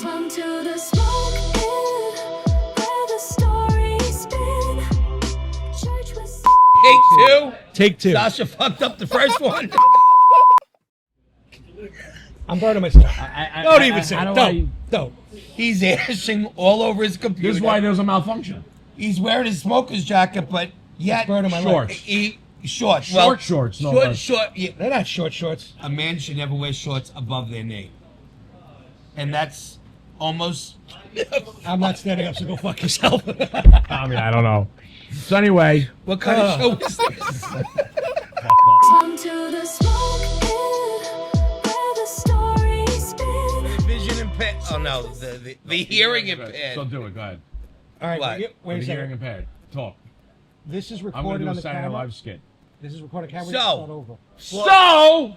Come to the smoke pit, where the stories spin. Church was Take two. Take two. Sasha fucked up the first one. I'm burning myself. Don't even say how it. do Don't. He's ashing all over his computer. This is why there's a malfunction. He's wearing his smoker's jacket, but yet burning my Shorts. Shorts. Short shorts, no less. Short. Yeah. They're not short shorts. A man should never wear shorts above their knee, and that's almost. I'm not standing up, so go fuck yourself. I mean, I don't know. So anyway, What kind of show is this? come to the smoke pit, where the stories spin. Vision impaired. Oh no, the hearing so impaired. do it. Go ahead. All right, What? wait With a the hearing second. impaired. Talk. This is I'm going to recorded do on a the Saturday Night camera. Live skit. This is recorded on camera. So- Start over. So,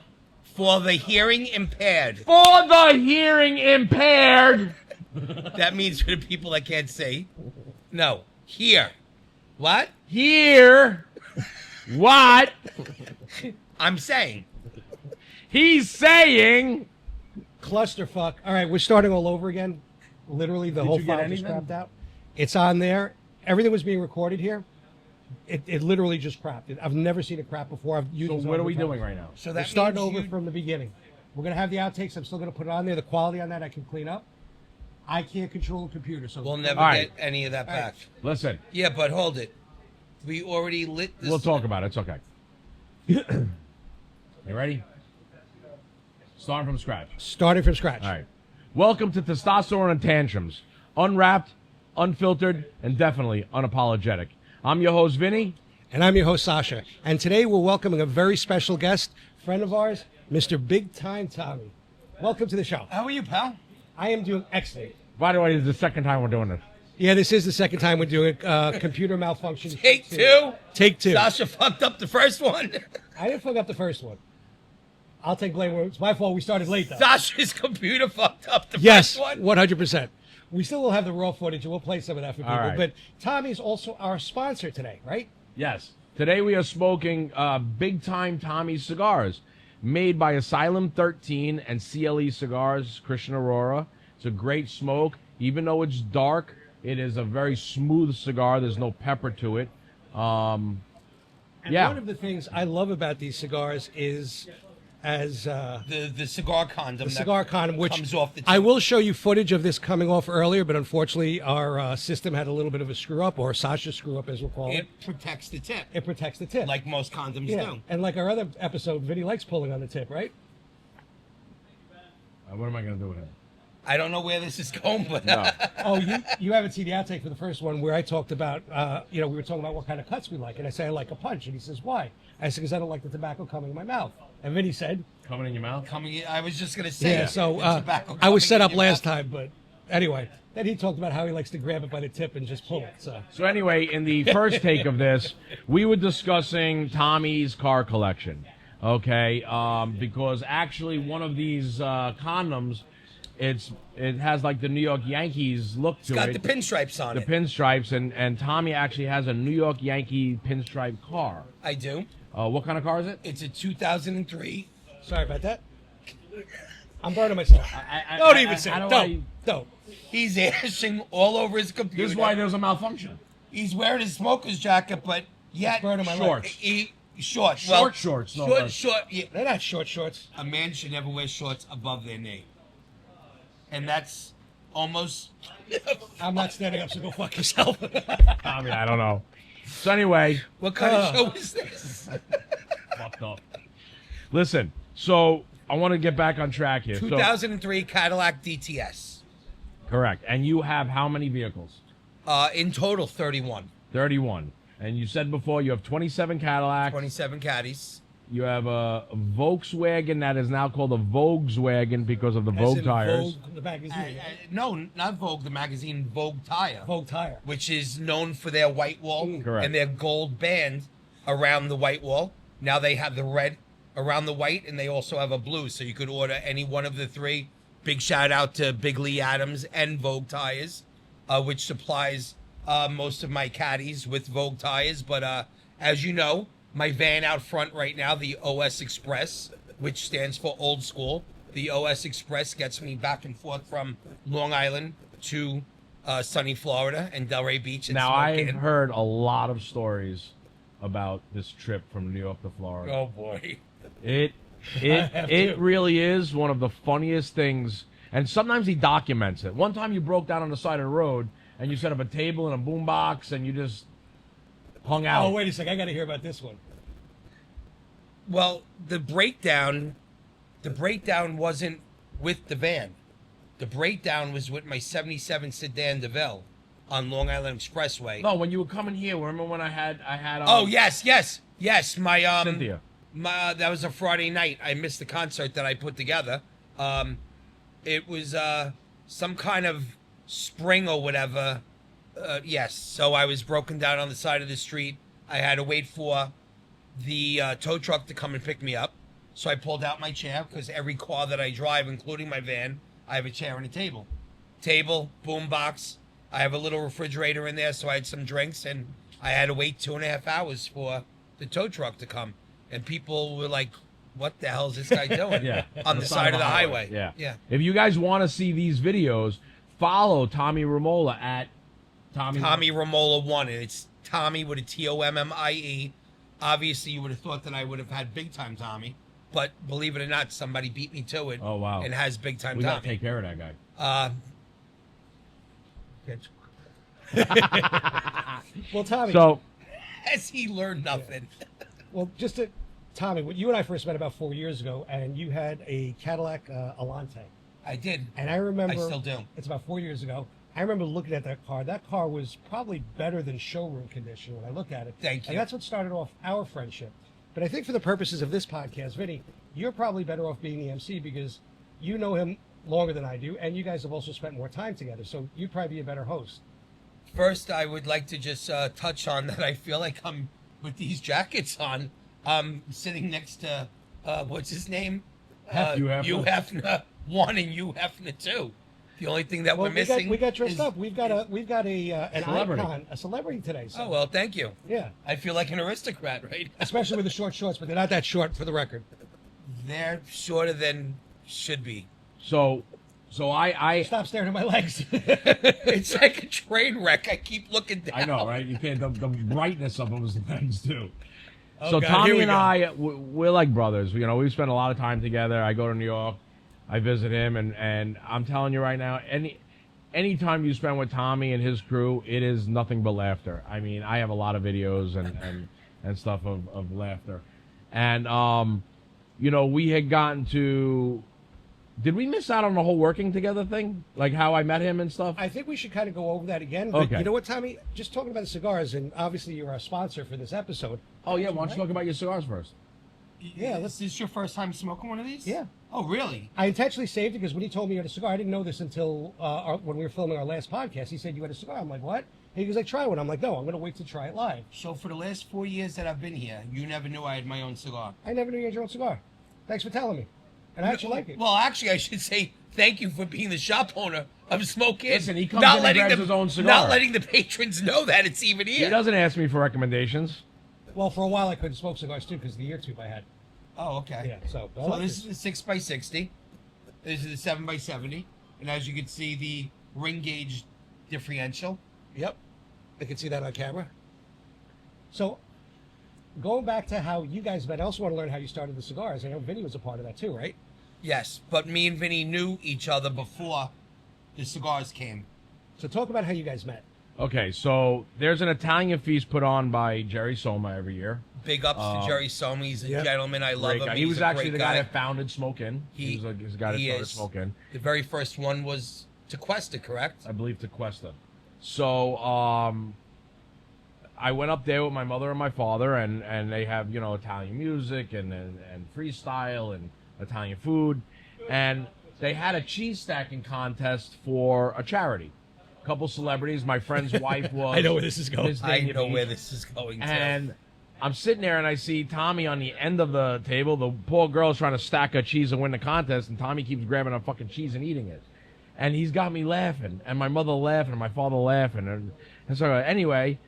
For the hearing impaired, for the hearing impaired, that means for the people that can't see. No, hear. What? hear what I'm saying. he's saying. Clusterfuck. All right, we're starting all over again. Literally, the Did whole you get file just anything? crapped out. It's on there. Everything was being recorded here. It literally just crapped. I've never seen it crap before. I've used So it what are we over doing time. right now? So We're that starting means over you- from the beginning. We're gonna have the outtakes. I'm still gonna put it on there. The quality on that I can clean up. I can't control the computer, so We'll never All right. get any of that All right. back. Listen, Yeah, but hold it. We already lit this. we'll talk about it. It's okay. You ready? Starting from scratch. starting from scratch. All right. Welcome to Testosterone Tantrums. Unwrapped, unfiltered, and definitely unapologetic. I'm your host, Vinny. And I'm your host, Sasha. And today we're welcoming a very special guest, friend of ours, Mr. Big Time Tommy. Welcome to the show. How are you, pal? I am doing excellent. By the way, this is the second time we're doing this. Yeah, this is the second time we're doing computer malfunction. Take two. Take two. Sasha fucked up the first one. I didn't fuck up the first one. I'll take blame. It's my fault. We started late, though. Sasha's computer fucked up the Yes, first one. 100%. We still will have the raw footage, and we'll play some of that for people. right. But Tommy's also our sponsor today, right? Yes. Today we are smoking Big Time Tommy cigars, made by Asylum 13 and CLE Cigars, Christian Aurora. It's a great smoke. Even though it's dark, it is a very smooth cigar. There's no pepper to it. And Yeah. one of the things I love about these cigars is as The cigar condom. the cigar condom, which comes off the tip. I will show you footage of this coming off earlier, but unfortunately our system had a little bit of a screw up, or Sasha screw up, as we'll call it. It protects the tip, It protects the tip. like most condoms yeah. do. And like our other episode, Vinny likes pulling on the tip, right? What am I going to do with it? I don't know where this is going, but No. Oh, you haven't seen the outtake for the first one where I talked about, we were talking about what kind of cuts we like. And I say I like a punch. And he says, why? I said, because I don't like the tobacco coming in my mouth. And Vinny said, Coming in your mouth? coming in, I was just gonna say. yeah, so the tobacco I was coming set in up your last mouth. time. But anyway, then he talked about how he likes to grab it by the tip and just pull it. So Anyway, in the first take of this, we were discussing Tommy's car collection, okay? Because actually one of these condoms, it has like the New York Yankees look to It's got it. the pinstripes on The it. pinstripes, and Tommy actually has a New York Yankee pinstripe car. I do. What kind of car is it? It's a 2003. sorry about that. I'm burning myself. Don't even say how it. do Don't. He's ashing all over his computer. This is why there's a malfunction. He's wearing his smoker's jacket, but yet Burning my Shorts. Short. Short shorts, no less. Short. Yeah. They're not short shorts. A man should never wear shorts above their knee, and that's almost. I'm not standing up, so go fuck yourself. I mean, I don't know. So anyway, What kind of show is this? fucked up. Listen, so I want to get back on track here. 2003 Cadillac DTS. Correct. And you have how many vehicles? In total, 31. 31. And you said before you have 27 Cadillacs. 27 caddies. You have a Volkswagen that is now called a Volkswagen because of the As Vogue in tires. Vogue, the magazine. No, not Vogue, the magazine, Vogue Tire. Vogue tire. Which is known for their white wall Correct. and their gold band around the white wall. Now they have the red around the white, and they also have a blue, so you could order any one of the three. Big shout out to Big Lee Adams and Vogue Tires, which supplies most of my caddies with Vogue tires. But as you know, my van out front right now, the OS Express, which stands for Old Skool, The OS Express gets me back and forth from Long Island to sunny Florida and Delray Beach. And Now, I've Spokane. heard a lot of stories about this trip from New York to Florida. Oh boy. It really is one of the funniest things, and sometimes he documents it. One time you broke down on the side of the road and you set up a table and a boombox and you just hung out. Oh, wait a second. I got to hear about this one. Well, the breakdown wasn't with the van. The breakdown was with my 77 sedan DeVille on Long Island Expressway. No, when you were coming here, remember when I had Oh, yes. My Cynthia. that was a Friday night. I missed the concert that I put together. It was some kind of spring or whatever. Yes. So I was broken down on the side of the street. I had to wait for the tow truck to come and pick me up. So I pulled out my chair because every car that I drive, including my van, I have a chair and a table. Table, boombox. I have a little refrigerator in there, so I had some drinks, and I had to wait 2.5 hours for the tow truck to come. And people were like, what the hell is this guy doing Yeah, on the side of the highway? Yeah. If you guys want to see these videos, follow Tommy Romola at Tommy Romola 1, and it's Tommy with a Tommie. Obviously, you would have thought that I would have had Big Time Tommy, but believe it or not, somebody beat me to it. Oh, wow. And has Big Time We Tommy. got to take care of that guy. Well, Tommy. So, Has he learned nothing? Well, Tommy, when you and I first met about 4 years ago, and you had a Cadillac Alante. I did. And I remember. I still do. It's about 4 years ago. I remember looking at that car. That car was probably better than showroom condition when I look at it. Thank you. And that's what started off our friendship. But I think for the purposes of this podcast, Vinny, you're probably better off being the MC because you know him longer than I do, and you guys have also spent more time together. So you'd probably be a better host. First, I would like to just touch on that I feel like I'm, with these jackets on, sitting next to, what's his name? Hugh Hefner. Hugh Hefner 1 and Hugh Hefner 2. The only thing that we're missing we got dressed is- up. We've got an Celebrity. icon, a celebrity today. So. Oh, well, thank you. Yeah, I feel like an aristocrat, right? especially with the short shorts, but they're not that short for the record. They're shorter than should be. so I Stop staring at my legs. It's like a train wreck. I keep looking down. I know, right? You can't. The brightness of them is the things too. Oh, So God, Tommy here we and go. I, we're like brothers. You know, we've spent a lot of time together. I go to New York, I visit him, and I'm telling you right now, any time you spend with Tommy and his crew, it is nothing but laughter. I mean, I have a lot of videos and stuff of laughter, and you know, we had gotten to. Did we miss out on the whole working together thing? Like how I met him and stuff? I think we should kind of go over that again. But Okay. You know what, Tommy? Just talking about the cigars, and obviously you're our sponsor for this episode. Oh, yeah. Why don't you talk about your cigars first? Yeah, Is this your first time smoking one of these? Yeah. Oh, really? I intentionally saved it because when he told me you had a cigar, I didn't know this until when we were filming our last podcast. He said you had a cigar. I'm like, what? He goes, like, try one. I'm like, no, I'm going to wait to try it live. So for the last 4 years that I've been here, you never knew I had my own cigar. I never knew you had your own cigar. Thanks for telling me. And I actually like it. Well, actually, I should say thank you for being the shop owner of Smoke Inn. Listen, he comes in and grabs his own cigar. Not letting the patrons know that it's even here. He doesn't ask me for recommendations. Well, for a while I couldn't smoke cigars too because of the ear tube I had. Oh, okay. Yeah, so I So like this it. is the 6x60. This is the 7x70. And as you can see, the ring gauge differential. Yep. I can see that on camera. So, going back to how you guys met, I also want to learn how you started the cigars. I know Vinny was a part of that too, right? Yes, but me and Vinny knew each other before the cigars came. So talk about how you guys met. Okay, so there's an Italian feast put on by Jerry Soma every year. Big ups to Jerry Somi. He's a Yep. gentleman. I love Great him. guy. He He's was a actually great the guy that founded Smoke Inn. He was the guy that he started is. Smoke Inn. The very first one was Tequesta, correct? I believe Tequesta. So I went up there with my mother and my father, and they have, you know, Italian music and freestyle and Italian food, and they had a cheese stacking contest for a charity. A couple celebrities. My friend's wife was. I know where this is going. Miss I Dania know Beach. where this is going to. And I'm sitting there and I see Tommy on the end of the table. The poor girl's trying to stack her cheese and win the contest, and Tommy keeps grabbing her fucking cheese and eating it. And he's got me laughing, and my mother laughing, and my father laughing. And so anyway,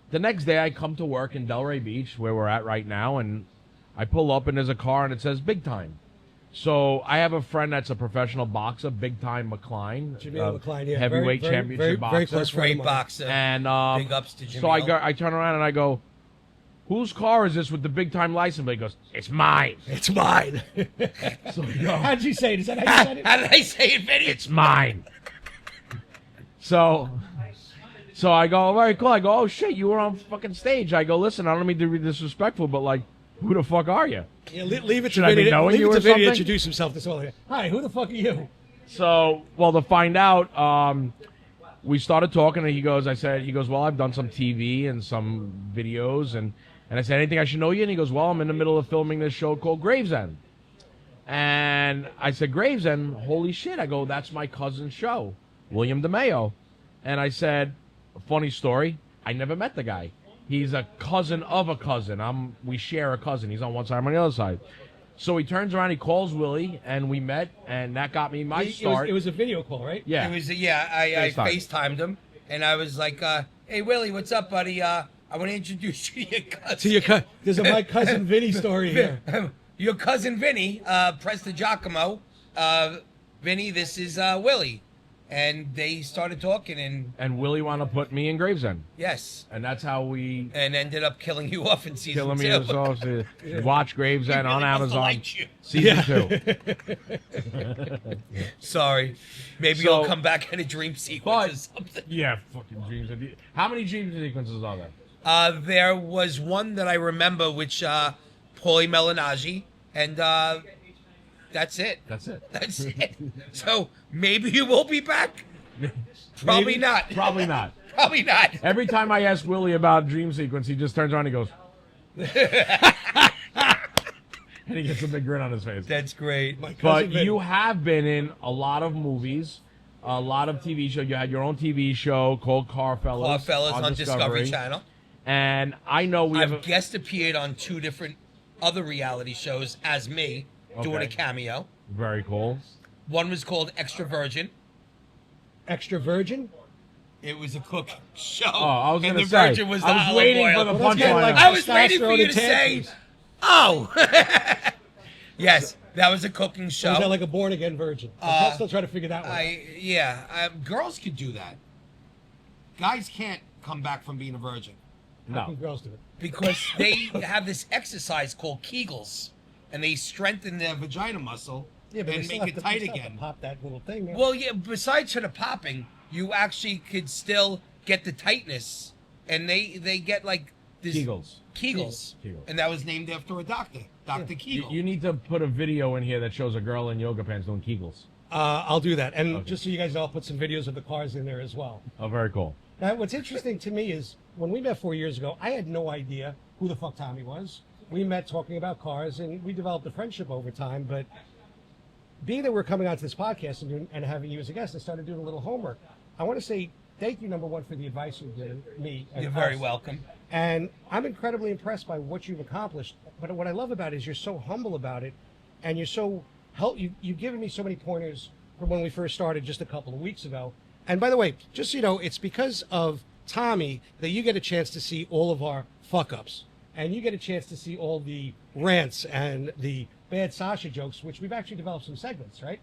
the next day I come to work in Delray Beach, where we're at right now, and I pull up and there's a car and it says Big Time. So I have a friend that's a professional boxer, Big Time McCline, Jameel McCline, yeah, heavyweight very, championship very boxer. close friend of Great mine. boxer. And Big ups to so I Jameel. go, I turn around and I go, "Whose car is this with the Big Time license plate?" He goes, "It's mine." It's mine. So I go, How'd you say it? Is that how you said it? How did I say it, Vinny? "It's mine." So I go, "All right, cool." I go, "Oh shit, you were on fucking stage." I go, "Listen, I don't mean to be disrespectful, but like, who the fuck are you?" Yeah, leave it Should to I be Vinny. knowing Leave you it or to Vinny to something? introduce himself to someone. Hi, who the fuck are you? So, well, to find out, we started talking, and he goes, "Well, I've done some TV and some videos, and I said, anything I should know you?" And he goes, "Well, I'm in the middle of filming this show called Gravesend." And I said, "Gravesend? Holy shit!" I go, "That's my cousin's show, William DeMeo." And I said, "Funny story, I never met the guy. He's a cousin of a cousin. We share a cousin. He's on one side, I'm on the other side." So he turns around, he calls Willie, and we met, and that got me my start. It was a video call, right? Yeah. It was I FaceTimed him, and I was like, "Hey Willie, what's up, buddy? I want to introduce you to your cousin." There's a my cousin Vinny story here. Your cousin Vinny, Presta Giacomo. Vinny, this is Willie, and they started talking, and Willie wanted to put me in Gravesend, yes, and that's how we and ended up killing you off in season killing me. 2. So watch Gravesend He on really must have Amazon, liked you. season 2. Sorry, maybe So- you'll come back in a dream sequence or But- something. Yeah, fucking dreams. How many dream sequences are there? There was one that I remember, which Paulie Melanagi, and that's it. That's it. That's it. So maybe you will be back. Probably Maybe. not. Probably not. Probably not. Every time I ask Willie about dream sequence, he just turns around and he goes, and he gets a big grin on his face. That's great. My cousin But Vinny. you have been in a lot of movies, a lot of TV shows. You had your own TV show called Carfellas. Fellas on Discovery Channel. And I know we have I've guest appeared on 2 different other reality shows as me, doing Okay. a cameo. very cool. One was called Extra Virgin. Extra virgin. It was a cooking show. Oh, I was and going the to say, virgin was the I was olive waiting oil. for the Well, that's kinda punchline. like I was waiting for Testosterone you to say, Tantrums. "Oh." Yes, that was a cooking Or show. is that like a born again virgin? I'm still trying to figure that one out. Girls could do that. Guys can't come back from being a virgin How can No. girls do it? because they have this exercise called Kegels, and they strengthen their vagina muscle Yeah, but and they still make have it to, tight they still have to again. Pop that little thing. There. Well, yeah. Besides for the popping, you actually could still get the tightness, and they get like this Kegels. Kegels, Kegels. and that was named after a doctor, Dr. You, Kegel. you need to put a video in here that shows a girl in yoga pants doing Kegels. I'll do that. And Okay. just so you guys know, I'll put some videos of the cars in there as well. Oh, very cool. Now, what's interesting to me is when we met 4 years ago, I had no idea who the fuck Tommy was. We met talking about cars, and we developed a friendship over time. But being that we're coming onto this podcast and having you as a guest, I started doing a little homework. I want to say thank you, number one, for the advice you've given me. And You're very us. welcome. And I'm incredibly impressed by what you've accomplished. But what I love about it is you're so humble about it, and you're so you've given me so many pointers from when we first started just a couple of weeks ago. And by the way, just so you know, it's because of Tommy that you get a chance to see all of our fuck ups, and you get a chance to see all the rants and the bad Sasha jokes, which we've actually developed some segments, right?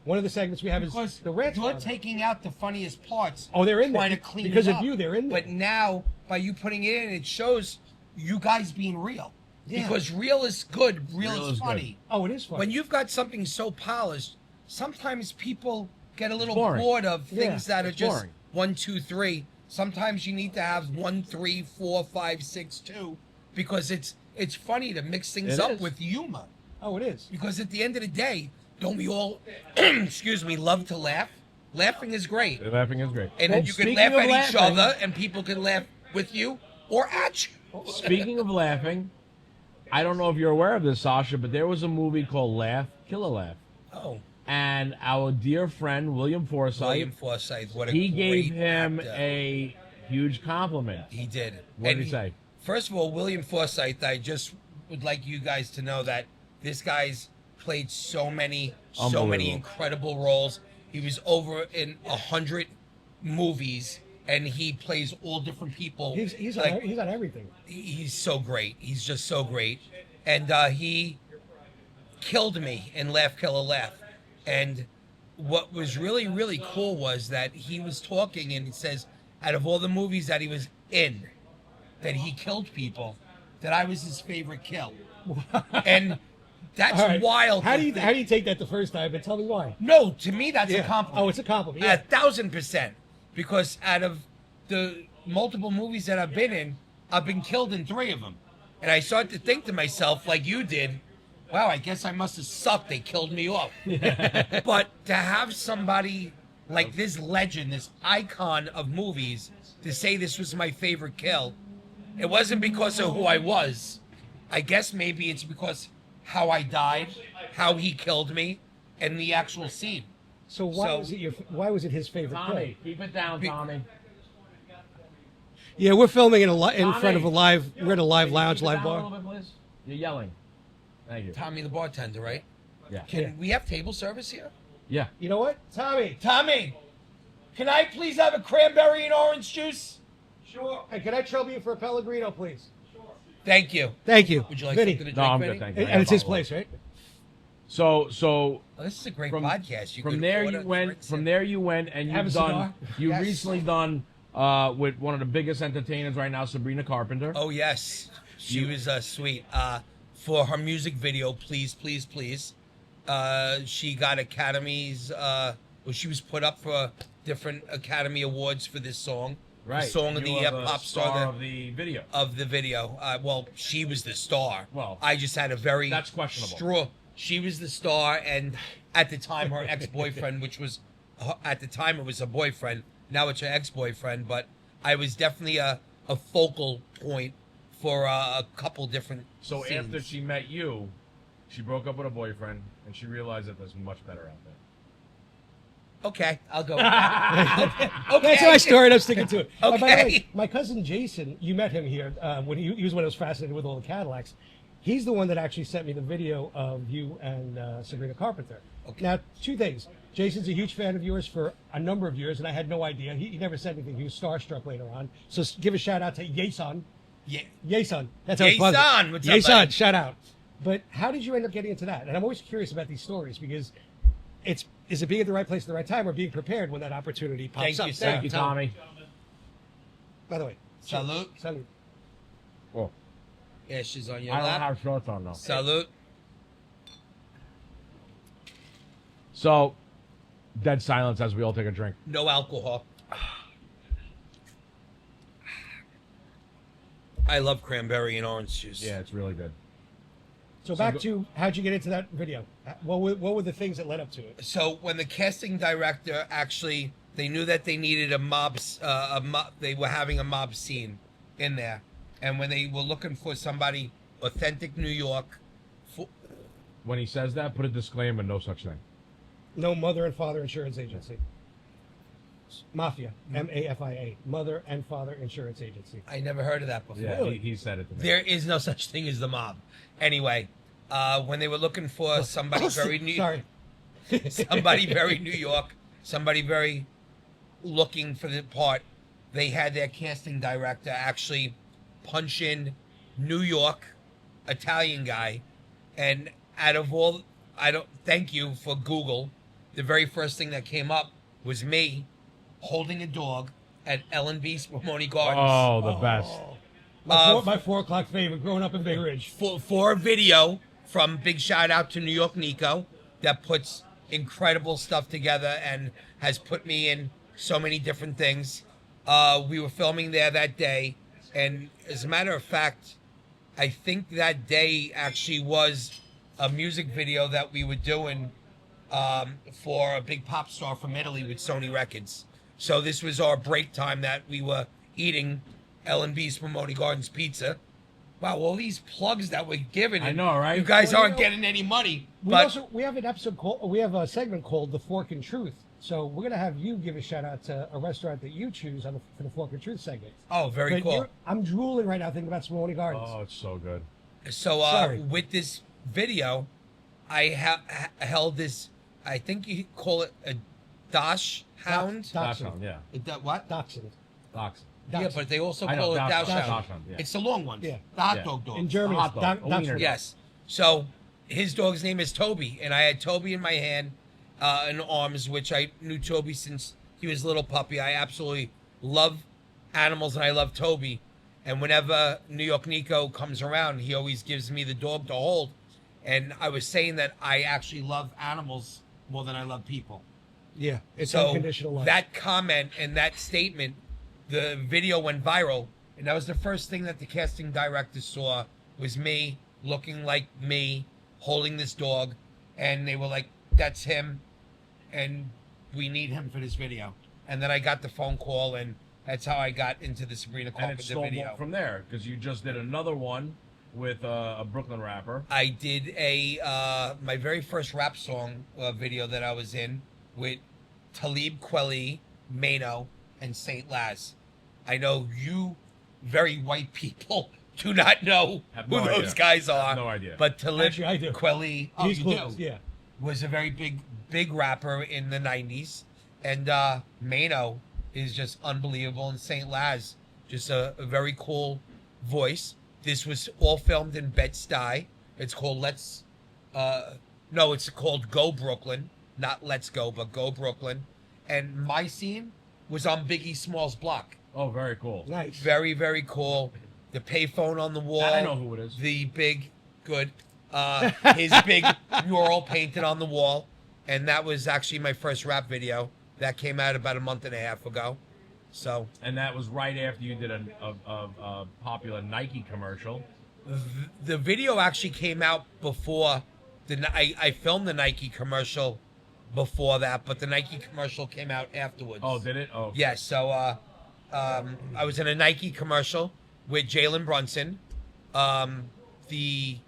One of the segments we have Because is the rants. you're taking out the funniest parts. Oh, they're in there. Trying to clean Because it of up. you, they're in there. But now, by you putting it in, it shows you guys being real. Yeah. Because real is good. Real Real is is funny. Oh, it is fun. When you've got something so polished, sometimes people get a little boring. bored of Yeah, things that are it's just boring. 1, 2, 3. Sometimes you need to have 1, 3, 4, 5, 6, 2, because it's funny to mix things It up is. with humor. Oh, it is. Because at the end of the day, don't we all, excuse me, love to laugh? Laughing is great. Laughing is great. And Well, then you can speaking laugh of at each laughing- other, and people can laugh with you or at you. Speaking of laughing, I don't know if you're aware of this, Sasha, but there was a movie called Laugh, Kill a Laugh. Oh, And our dear friend, William Forsythe, William Forsythe, what a he great gave him actor. a huge compliment. He did. What did And he say? First of all, William Forsythe, I just would like you guys to know that this guy's played so many Unbelievable. incredible roles. He was over in 100 movies, and he plays all different people. He's like, on everything. he's so great. He's just so great. And killed me in Laugh Killer Laugh. And what was really, really cool was that he was talking and he says, out of all the movies that he was in, that he killed people, that I was his favorite kill. And that's All right. wild. How to do you think. take that the first time? But tell me why. No, to me, that's a compliment. Oh, it's a compliment. Yeah. 1,000%. Because out of the multiple movies that I've been in, I've been killed in 3 of them. And I started to think to myself, like you did, wow, I guess I must have sucked. They killed me off. But to have somebody like this legend, this icon of movies, to say this was my favorite kill, it wasn't because of who I was. I guess maybe it's because how I died, how he killed me, and the actual scene. So why was it his favorite Tommy, keep it down, Tommy. Yeah, we're filming in Tommy, front of a live. We're in a live lounge, Keep it live down a bar. little bit, please. You're yelling. Thank you. Tommy the bartender, right? Yeah. Can we have table service here? Yeah. You know what, Tommy? Tommy, can I please have a cranberry and orange juice? Sure. Hey, can I trouble you for a Pellegrino, please? Thank you. Thank you. Would you like Vinny? something to No, drink, I'm Vinny? good, thank you. And it's his place, right? So Oh, this is a great from podcast. You from could there order you went. drinks From and- there you went, and Have you've a done. cigar? You've Yes. recently done with one of the biggest entertainers right now, Sabrina Carpenter. Oh yes, she was sweet. For her music video, please, please, please. She got Academies. Well, she was put up for different Academy Awards for this song. Right. The song of You the are pop star of the video. of the video. Well, she was the star. Well, I just had a very that's questionable. She was the star, and at the time, her ex-boyfriend, which was at the time it was her boyfriend. Now it's her ex-boyfriend, but I was definitely a focal point for a couple different. So scenes. after she met you, she broke up with a boyfriend, and she realized that there's much better out there. Okay, I'll go with that. Okay. That's my story, and I'm sticking to it. By the way, Okay. my cousin Jason, you met him here when he was one who was fascinated with all the Cadillacs. He's the one that actually sent me the video of you and Sabrina Carpenter. Okay. Now, 2 things. Jason's a huge fan of yours for a number of years, and I had no idea. He never said anything. He was starstruck later on. So give a shout out to Jason. Yeah. Jason. That's how it's buzzing. Jason, what's up, Jason, buddy? shout out. But how did you end up getting into that? And I'm always curious about these stories because is it being at the right place at the right time or being prepared when that opportunity pops Thank up? you, sir. Thank you, Tommy. By the way. Salute. Salute. Well, Yeah, she's on your I don't lap. have shorts on though. Salute. So, dead silence as we all take a drink. No alcohol. I love cranberry and orange juice. Yeah, it's really good. So back to how'd you get into that video? What were the things that led up to it? So when the casting director actually, they knew that they needed a mob. They were having a mob scene in there, and when they were looking for somebody authentic New York, When he says that, put a disclaimer: no such thing. No mother and father insurance agency. Mafia. Mm-hmm. MAFIA. Mother and father insurance agency. I never heard of that before. Yeah, Really? he said it to me. There is no such thing as the mob. Anyway, when they were looking for somebody very New, Sorry. somebody very New York, somebody very looking for the part, they had their casting director actually punch in New York Italian guy, and out of all, thank you for Google. The very first thing that came up was me holding a dog at L&B Spumoni Gardens. Oh, the best. My 4 o'clock favorite growing up in Bay Ridge. For a video from big shout out to New York Nico that puts incredible stuff together and has put me in so many different things. We were filming there that day, and as a matter of fact, I think that day actually was a music video that we were doing for a big pop star from Italy with Sony Records. So this was our break time that we were eating L&B Spumoni Gardens pizza. Wow, all these plugs that we're giving. I know, right? You guys Well, you aren't know, getting any money. We But have a segment called The Fork and Truth. So we're gonna have you give a shout out to a restaurant that you choose for the Fork and Truth segment. oh, very But cool. I'm drooling right now thinking about Spumoni Gardens. Oh, it's so good. So Sorry. with this video, I held this. I think you call it a Dosh hound. Dachshund. Yeah. What? Dachshund. Dachshund. Yeah, Dachshund. but they also I know, call it Dosh Dosh hound. hound. Dachshund, yeah. It's the long one. Yeah. The hot Yeah. dog dog. In Germany, hot dog, a wiener Dachshund. dog. Yes. So his dog's name is Toby, and I had Toby in my hand, in arms, which I knew Toby since he was a little puppy. I absolutely love animals, and I love Toby. And whenever New York Nico comes around, he always gives me the dog to hold. And I was saying that I actually love animals more than I love people. Yeah, it's So unconditional love. that comment and that statement, the video went viral, and that was the first thing that the casting director saw was me looking like me holding this dog, and they were like, "That's him, and we need him for this video." And then I got the phone call, and that's how I got into the Sabrina And it Carpenter snowballed video. from there because you just did another one with a Brooklyn rapper. I did my very first rap song video that I was in with Talib Kweli, Mano, and Saint Laz. I know you very white people do not know Have who no those idea. guys are. Have no idea. But Talib Actually, I do. Kweli, He's you close, do, yeah. was a very big rapper in the 90s. And Mano is just unbelievable. And Saint Laz, just a very cool voice. This was all filmed in Bed-Stuy. It's called it's called Go Brooklyn. Not Let's Go, but Go Brooklyn. And my scene was on Biggie Small's block. Oh, very cool. Nice. Very, very cool. The payphone on the wall. I know who it is. The big, good, his big mural painted on the wall. And that was actually my first rap video. That came out about a month and a half ago. So And that was right after you did a popular Nike commercial. the video actually came out before I filmed the Nike commercial before that, but the Nike commercial came out afterwards. Oh, did it? Oh, Yes. So I was in a Nike commercial with Jalen Brunson, the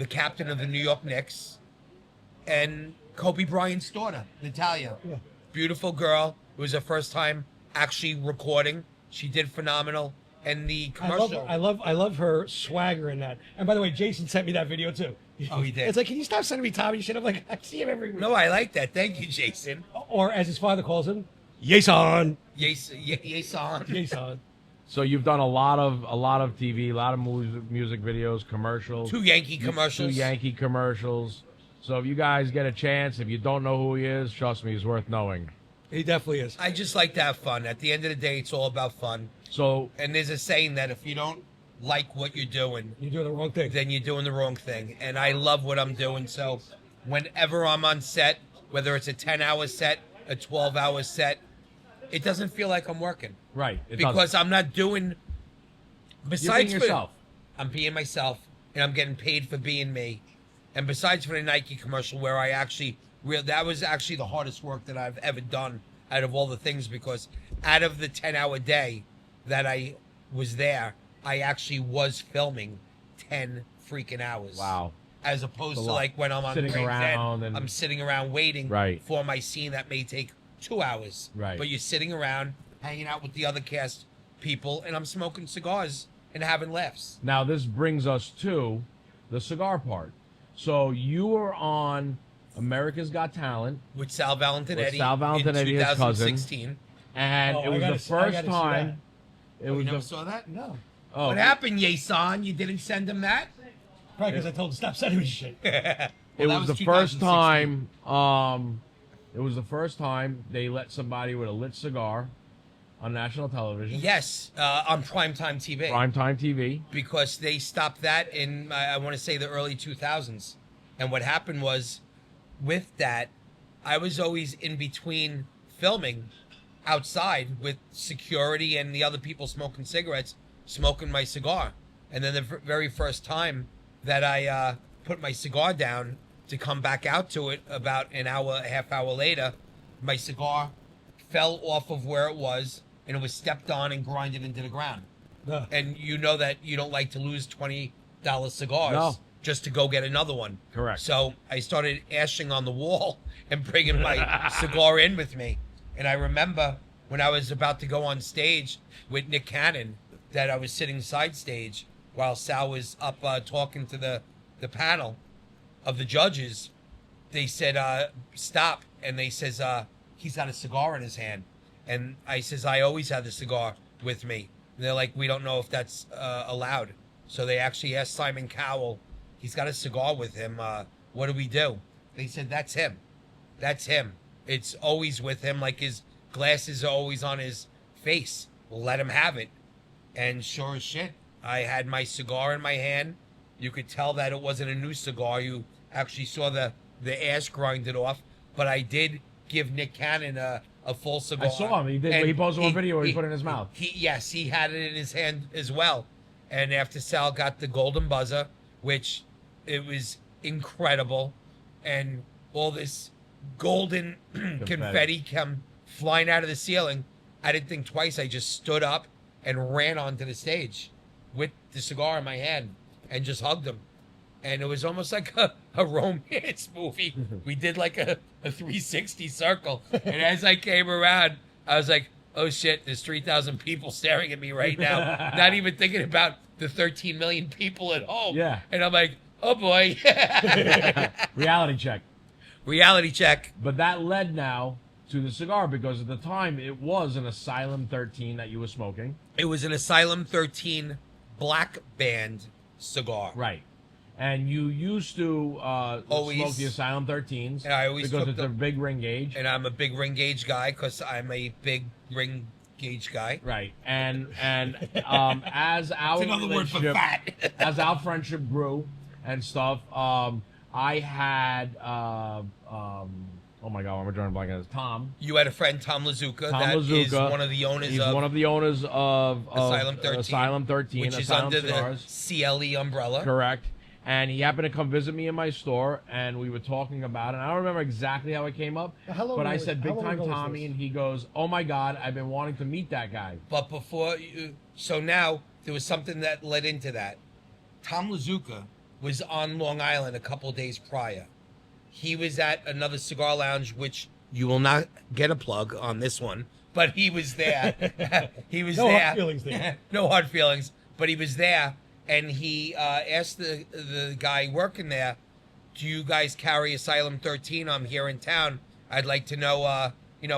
captain of the New York Knicks, and Kobe Bryant's daughter, Natalia. Yeah. Beautiful girl. It was her first time actually recording. She did phenomenal. And the commercial. I love her swagger in that. And by the way, Jason sent me that video too. Oh, he did? It's like, can you stop sending me Tommy shit? I'm like, I see him every week. No, I like that. Thank you, Jason. Or as his father calls him, Jason. Jason. Jason. So you've done a lot of TV, a lot of music videos, commercials. Two Yankee commercials. Two Yankee commercials. So if you guys get a chance, if you don't know who he is, trust me, he's worth knowing. He definitely is. I just like to have fun. At the end of the day, it's all about fun. So And there's a saying that if you don't like what you're doing, You're doing the wrong thing. then you're doing the wrong thing. And I love what I'm doing. So whenever I'm on set, whether it's a 10-hour set, a 12-hour set, it doesn't feel like I'm working. right, it Because doesn't. I'm not doing, You're besides being for- yourself. I'm being myself, and I'm getting paid for being me. And besides for the Nike commercial, where I actually, that was actually the hardest work that I've ever done out of all the things, because out of the 10-hour day that I was there, I actually was filming 10 freaking hours. Wow. As opposed It's a to lot. like when I'm on Sitting break, around then and- I'm sitting around waiting Right. for my scene that may take 2 hours. Right. But you're sitting around, hanging out with the other cast people, and I'm smoking cigars and having laughs. Now this brings us to the cigar part. So you were on America's Got Talent, With Sal Valentinetti. With Sal Valentinetti, in his cousin. 2016. and Oh, it I was gotta the see- I first gotta see time. It You was never the, saw that? No. oh, What happened, Yason? You didn't send him that? Probably because I told him to stop sending me shit. It Well, was that the was first 2016. time. It was the first time they let somebody with a lit cigar on national television, Yes, on primetime TV. primetime TV. Because they stopped that in, I want to say, the early 2000s. And what happened was, with that, I was always in between filming outside with security and the other people smoking cigarettes, smoking my cigar. And then the very first time that I put my cigar down to come back out to it, about an hour, a half hour later, my cigar fell off of where it was, and it was stepped on and grinded into the ground. No. And you know that you don't like to lose $20 cigars No. just to go get another one. Correct. So I started ashing on the wall and bringing my cigar in with me. And I remember when I was about to go on stage with Nick Cannon, that I was sitting side stage while Sal was up talking to the panel of the judges. They said, stop. And they says, he's got a cigar in his hand. And I says, I always have the cigar with me. And they're like, we don't know if that's allowed. So they actually asked Simon Cowell. He's got a cigar with him. what do we do? They said, that's him. That's him. It's always with him, like his glasses are always on his face. We'll let him have it. And sure as shit, I had my cigar in my hand. You could tell that it wasn't a new cigar. You actually saw the ash grinded off. But I did give Nick Cannon a full cigar. I saw him. He did. And He posted one video where he put it in his mouth. Yes, he had it in his hand as well. And after Sal got the golden buzzer, which it was incredible, and all this golden confetti come flying out of the ceiling, I didn't think twice. I just stood up and ran onto the stage with the cigar in my hand and just hugged him. And it was almost like a romance movie. We did like a 360 circle. And as I came around, I was like, oh shit, there's 3,000 people staring at me right now. Not even thinking about the 13 million people at home. Yeah. And I'm like, oh boy. Reality check. Reality check. But that led now to the cigar, because at the time it was an Asylum 13 that you were smoking. It was an Asylum 13 black band cigar. Right. And you used to Always. smoke the Asylum 13s. And I always because took it's a them. big ring gauge. And I'm a big ring gauge guy because I'm a big ring gauge guy. Right. And as our It's another word for relationship, fat. as our friendship grew and stuff, I had oh my god, I'm drawing a blank on this. Tom. You had a friend, Tom Lazuka, Tom that Lazuka. is one of the owners He's of one of the owners of Asylum 13, Asylum 13, which is Asylum under Cigars. the CLE umbrella. Correct. And he happened to come visit me in my store, and we were talking about it. And I don't remember exactly how it came up, How long but I ago said was- Big how long Time ago was Tommy, this? and he goes, oh my god, I've been wanting to meet that guy. But before, so now there was something that led into that. Tom Lazuka was on Long Island a couple of days prior. He was at another cigar lounge, which you will not get a plug on this one, but he was there. He was No there. hard feelings there. No hard feelings, but he was there, and he asked the guy working there, "Do you guys carry Asylum 13? I'm here in town. I'd like to know,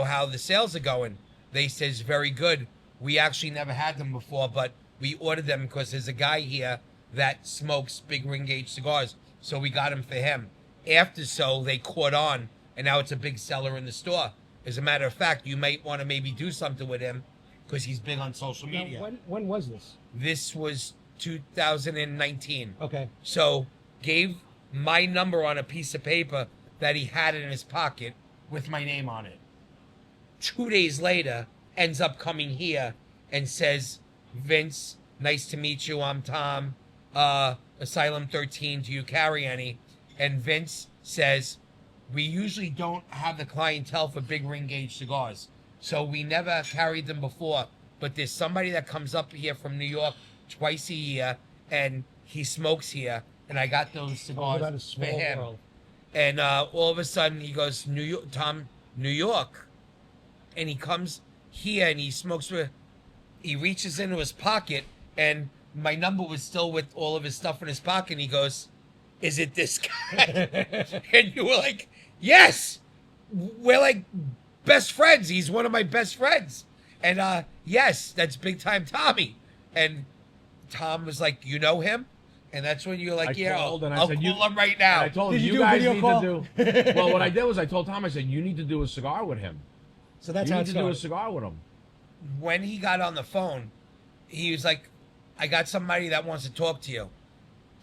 how the sales are going." They says, "Very good. We actually never had them before, but we ordered them because there's a guy here that smokes big ring gauge cigars, so we got them for him." After so, they caught on, and now it's a big seller in the store. As a matter of fact, you might want to maybe do something with him because he's big on social Now, media. when was this? This was 2019. Okay. So gave my number on a piece of paper that he had in his pocket with my name on it. 2 days later, ends up coming here and says, "Vince, nice to meet you. I'm Tom. Asylum 13, do you carry any?" And Vince says, "We usually don't have the clientele for big ring gauge cigars, so we never carried them before. But there's somebody that comes up here from New York twice a year, and he smokes here, and I got those cigars About a for small him." world. And all of a sudden, he goes, "New York, Tom, New York," and he comes here and he smokes with. He reaches into his pocket, and my number was still with all of his stuff in his pocket. And he goes, "Is it this guy?" And you were like, "Yes, we're like best friends. He's one of my best friends." And yes, that's Big Time Tommy. And Tom was like, "You know him?" And that's when you're like, I "Yeah, called and I I'll said, call him right now." And I told him, Did you you do a guys video need call? to do. Well, what I did was I told Tom, I said, you need to do a cigar with him. So that's You how need it to do a started. cigar with him. When he got on the phone, he was like, "I got somebody that wants to talk to you."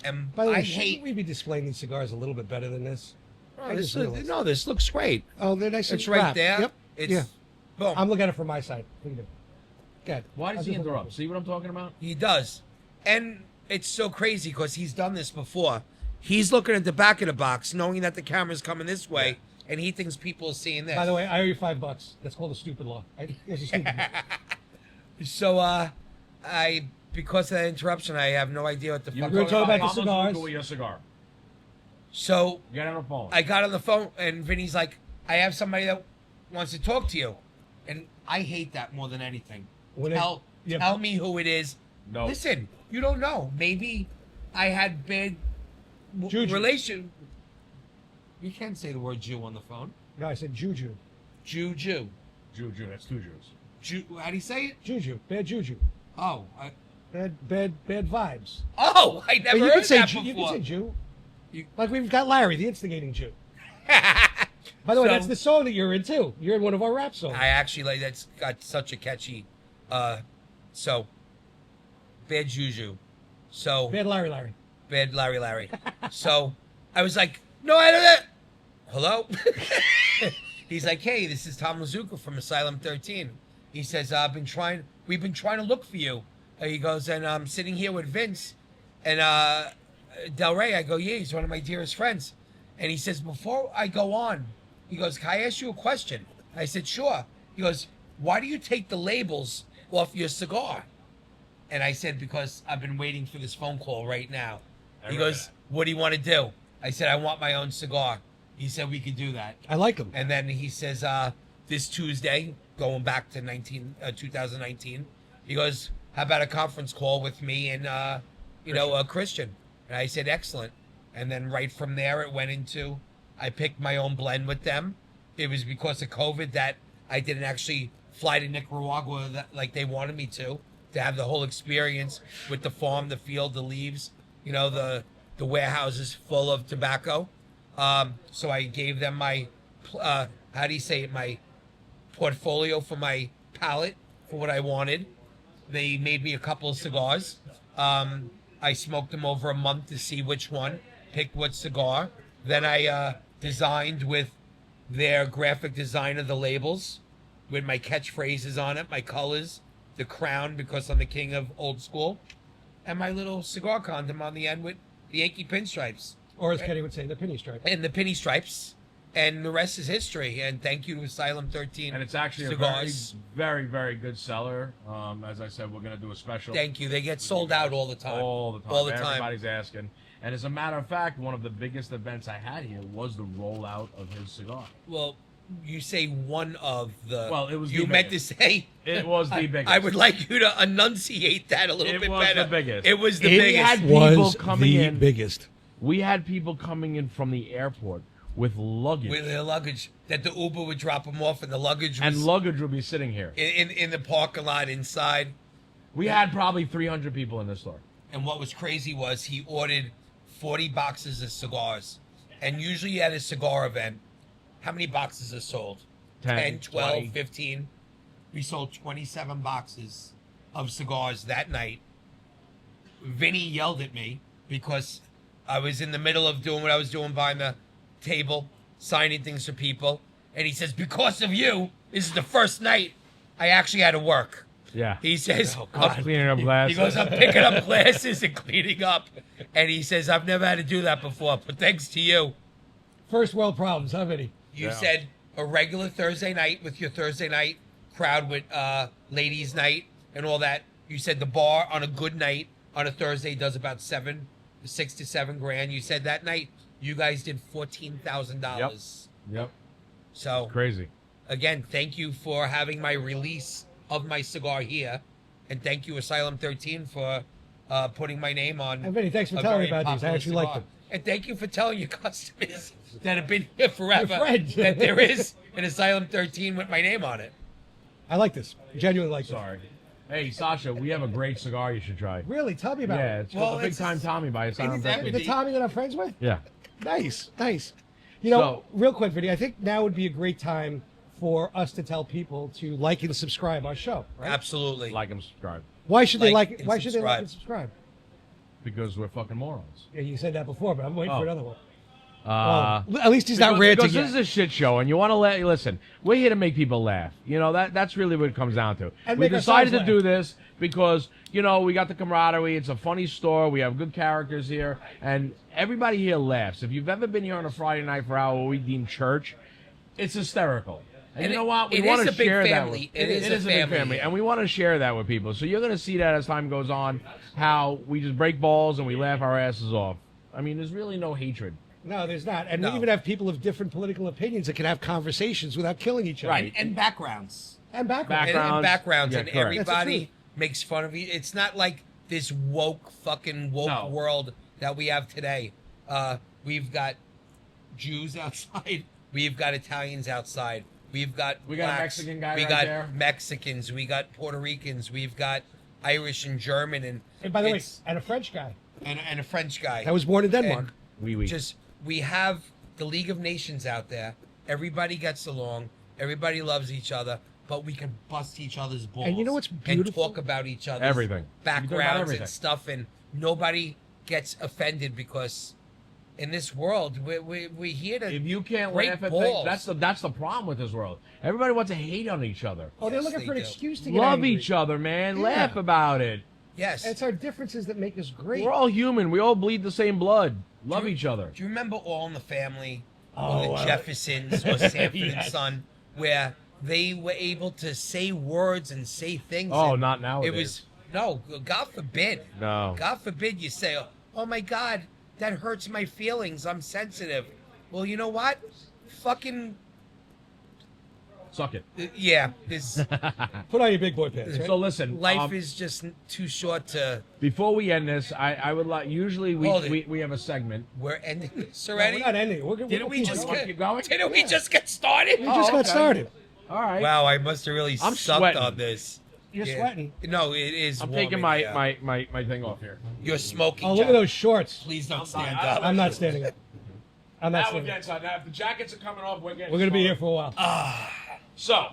And By the way, I shouldn't hate. we be displaying these cigars a little bit better than this? I just realized. This looks great. Oh, they're nice. It's and right wrapped. there. Yep. It's Yeah. boom. I'm looking at it from my side. Look at it. Good. Why does he interrupt? See what I'm talking about? He does. And it's so crazy because he's done this before. He's looking at the back of the box, knowing that the camera's coming this way, and he thinks people are seeing this. By the way, I owe you $5. That's called a stupid law. It's a stupid law. So, because of that interruption, I have no idea what the You fuck. were talking about the Tom cigars. Lazuka with your cigar. So, Get on the phone. I got on the phone, and Vinny's like, "I have somebody that wants to talk to you." And I hate that more than anything. When Tell me who it is. No. Listen, you don't know. Maybe I had bad Juju. relation. You can't say the word Jew on the phone. No, I said juju. Juju. Juju, that's two Jews. How do you say it? Juju. Bad juju. Oh, Bad vibes. I never But you heard could say that Jew. You could before. say Jew. Like we've got Larry, the instigating Jew. By the way, So- that's the song that you're in too. You're in one of our rap songs. I actually like that's got such a catchy. So bad juju. So Bad Larry. bad Larry. So I was like, no, I don't know. Hello? He's like, hey, this is Tom Lazuka from Asylum 13. He says, we've been trying to look for you. He goes, and I'm sitting here with Vince and Del Rey. I go, yeah, he's one of my dearest friends. And he says, before I go on, he goes, can I ask you a question? I said, sure. He goes, why do you take the labels off your cigar? And I said, because I've been waiting for this phone call right now. He goes, what do you want to do? I said, I want my own cigar. He said, we could do that. I like him. And then he says, this Tuesday, going back to 2019, he goes, how about a conference call with me and, Christian? And I said, excellent. And then right from there, it went into, I picked my own blend with them. It was because of COVID that I didn't actually fly to Nicaragua like they wanted me to have the whole experience with the farm, the field, the leaves, the warehouses full of tobacco. So I gave them my, my portfolio for my palate for what I wanted. They made me a couple of cigars. I smoked them over a month to see which one, pick what cigar. Then I designed with their graphic design of the labels with my catchphrases on it, my colors, the crown because I'm the king of Old Skool, and my little cigar condom on the end with the Yankee pinstripes. Or as Kenny would say, the penny stripe. And the penny stripes, and the rest is history. And thank you to Asylum 13. And it's actually cigars. a very, very good seller. As I said, we're going to do a special. Thank you. They get sold out all the time. All the time. All the time. Everybody's asking. And as a matter of fact, one of the biggest events I had here was the rollout of his cigar. Well, you say one of the. Well, it was You the meant biggest. to say. It was the biggest. I would like you to enunciate that a little It bit was better. the biggest. It was the It biggest. had people Was coming the in. biggest. We had people coming in from the airport with luggage. With their luggage, that the Uber would drop them off, and the luggage was and luggage would be sitting here. in the parking lot inside. We had probably 300 people in the store. And what was crazy was he ordered 40 boxes of cigars. And usually at a cigar event, how many boxes are sold? 10, 12, 20. 15. We sold 27 boxes of cigars that night. Vinny yelled at me because I was in the middle of doing what I was doing behind the table, signing things for people. And he says, because of you, this is the first night I actually had to work. Yeah. He says, I was cleaning up glasses. he goes, I'm picking up glasses and cleaning up. And he says, I've never had to do that before, but thanks to you. First world problems, huh, Vinny? You Yeah. said a regular Thursday night with your Thursday night crowd with ladies' night and all that. You said the bar on a good night on a Thursday does about $6 to $7 grand. You said that night you guys did $14,000. Yep. So Crazy. again, thank you for having my release of my cigar here, and thank you Asylum 13 for putting my name on. And Vinny, thanks for a telling me very about these. I popular actually like cigar. them. And thank you for telling your customers that have been here forever Your friend. that there is an Asylum 13 with my name on it. I like this. Genuinely like this. Sorry. Hey, Sasha, we have a great cigar you should try. Really? Tell me about Yeah, it. it's called Well, the Big it's- Time Tommy by Asylum it's that 13. with The Tommy that I'm friends with? Yeah. Nice, nice. You know, So- real quick, Vinny, I think now would be a great time for us to tell people to like and subscribe our show, right? Absolutely. Like and subscribe. Why should they Like like? and Why should they like subscribe. and subscribe? Because we're fucking morons. Yeah, you said that before, but I'm waiting for Oh. another one. Uh, Well, at least he's not ranting because this is yet. a shit show, and you want to listen. We're here to make people laugh. You know that's really what it comes down to. And We make decided to ourselves do laugh. this because we got the camaraderie. It's a funny store. We have good characters here, and everybody here laughs. If you've ever been here on a Friday night for our what we deem church, it's hysterical. And And you know what? We it want is to a big share family. that. It is a big family family, here. and we want to share that with people. So you're going to see that as time goes on, how we just break balls and we laugh our asses off. I mean, there's really no hatred. No, there's not. And No. we even have people of different political opinions that can have conversations without killing each other. Right. And backgrounds. And background. And Backgrounds. backgrounds. Yeah, And correct. That's the everybody truth. makes fun of you. It's not like this fucking woke No. world that we have today. We've got Jews outside. We've got Italians outside. We got a blacks. Mexican guy We right got there. Mexicans. We got Puerto Ricans. We've got Irish and German. And And by the way, it's- and a French guy and a French guy. that was born in Denmark. We. Just we have the League of Nations out there. Everybody gets along. Everybody loves each other. But we can bust each other's balls. And you know what's beautiful? And talk about each other's Everything. You can talk about backgrounds everything. and stuff, and nobody gets offended because in this world we're here to If you can't break laugh at balls. things, that's the problem with this world. Everybody wants to hate on each other. Oh, they're Yes, looking they for an do. excuse to get Love angry. each other, man. Yeah. Laugh about it. Yes. And it's our differences that make us great. We're all human. We all bleed the same blood. Love Do you- each other. Do you remember All in the Family, Oh, or the Jeffersons, or Sanford and Yes. Son, where they were able to say words and say things? Oh, and not nowadays. It was no, God forbid. No. God forbid you say, "Oh my God, that hurts my feelings. I'm sensitive." Well, you know what? Fucking Suck it. yeah. This Put on your big boy pants, right? So listen, life is just too short to. before we end this, I would like. Usually Hold it. we have a segment. We're ending this No, already. we're not ending. Didn't we just going? get? Keep going? Didn't we just get started? We just got okay. started. All right. Wow, I must have really I'm sucked sweating. on this. You're Yeah. sweating. No, it is. I'm warm taking in my, here. my thing off here. You're smoking. Oh, look at Jack. those shorts. Please don't stand I- up. I'm not standing up. I'm not Now we're standing getting up. started. Now, if the jackets are coming off, we're getting We're going to be here started. for a while. So,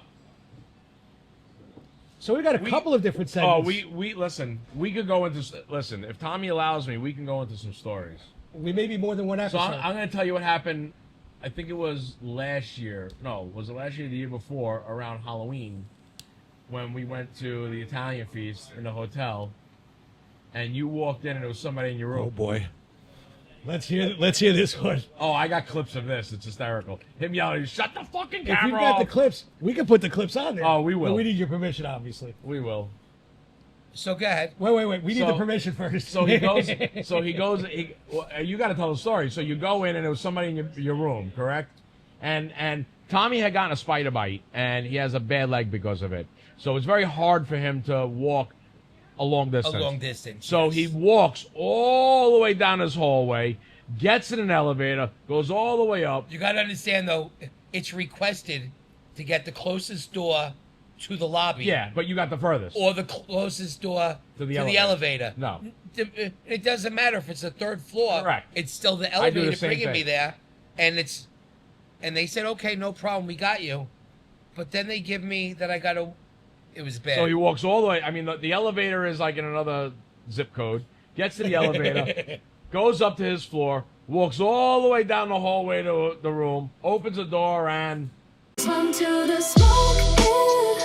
So we got a couple of different segments. we listen. We could go into listen. If Tommy allows me, we can go into some stories. We may be more than one So episode. I'm going to tell you what happened. I think it was last year. No, was it last year or the year before around Halloween when we went to the Italian feast in the hotel and you walked in and there was somebody in your room. Oh boy. Let's hear this one. Oh, I got clips of this. It's hysterical. Him yelling, "Shut the fucking If camera you've got the off." clips, we can put the clips on there. Oh, we will. But we need your permission, obviously. We will. So go ahead. Wait. We need So- the permission first. So he goes. You got to tell the story. So you go in and there was somebody in your room, correct? And Tommy had gotten a spider bite and he has a bad leg because of it. So it's very hard for him to walk a long distance. A long distance. So yes. he walks all the way down this hallway, gets in an elevator, goes all the way up. You got to understand though, it's requested to get the closest door to the lobby. Yeah, but you got the furthest. Or the closest door To the elevator. No. It doesn't matter if it's the third floor. Correct. It's still the I do elevator the same bringing me thing. there, and they said, okay, no problem, we got you. But then they give me that I got to. It was bad. So he walks all the way. I mean, the elevator is like in another zip code. Gets to the elevator, goes up to his floor, walks all the way down the hallway to the room, opens the door, and Swam to the smoke.